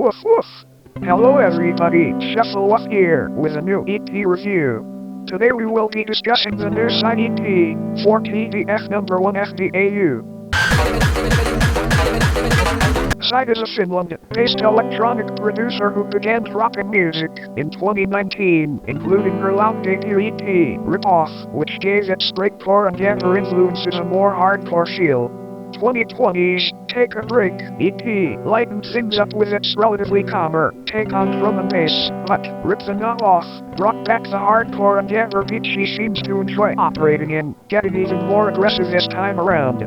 Woof woof. Hello everybody, Shuffle Woof here with a new EP review. Today we will be discussing the new SiTe 4TDF #1 FDAU. SiTe is a Finland-based electronic producer who began dropping music in 2019, including her loud debut EP, Rip Off, which gave its breakcore and GABBER influences a more hardcore feel. 2020's Take a Break EP lightened things up with its relatively calmer take on drum and bass, but Rip the Knob Off brought back the hardcore and GABBER beat she seems to enjoy operating in, getting even more aggressive this time around.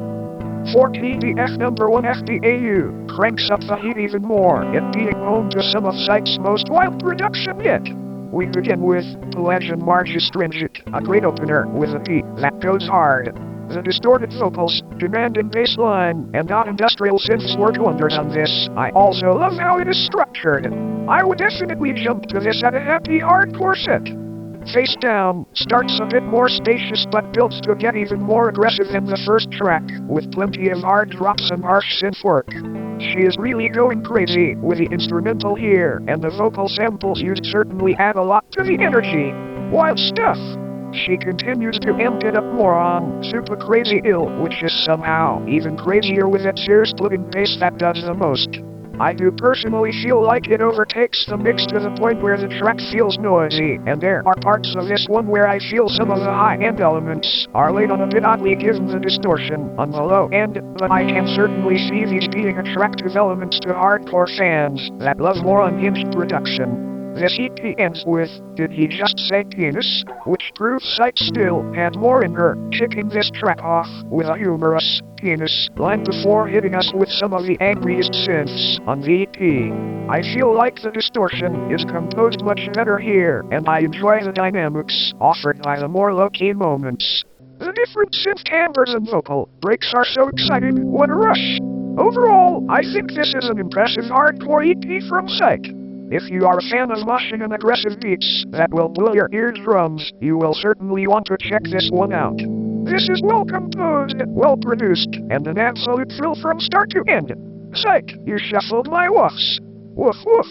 4TDF #1 FDAU cranks up the heat even more, it being home to some of SiTe's most wild production yet. We begin with PIHLAJANMARJASTRINGIT, a great opener with a beat that goes hard. The distorted vocals, demanding bass line, and non-industrial synths work wonders on this. I also love how it is structured. I would definitely jump to this at a happy hardcore set. Face Down starts a bit more spacious but builds to get even more aggressive than the first track, with plenty of hard drops and harsh synth work. She is really going crazy with the instrumental here, and the vocal samples used certainly add a lot to the energy. Wild stuff! She continues to amp it up more on Super Crazy Ill, which is somehow even crazier with its ear-splitting bass that does the most. I do personally feel like it overtakes the mix to the point where the track feels noisy, and there are parts of this one where I feel some of the high-end elements are laid on a bit oddly given the distortion on the low end, but I can certainly see these being attractive elements to hardcore fans that love more unhinged production. This EP ends with, "Did he just say penis?" which proves SiTe still had more in her, kicking this track off with a humorous penis line before hitting us with some of the angriest synths on the EP. I feel like the distortion is composed much better here, and I enjoy the dynamics offered by the more low-key moments. The different synth timbres and vocal breaks are so exciting, what a rush! Overall, I think this is an impressive hardcore EP from SiTe. If you are a fan of moshing and aggressive beats that will blow your eardrums, you will certainly want to check this one out. This is well composed, well produced, and an absolute thrill from start to end. SiTe, you shuffled my woofs. Woof woof.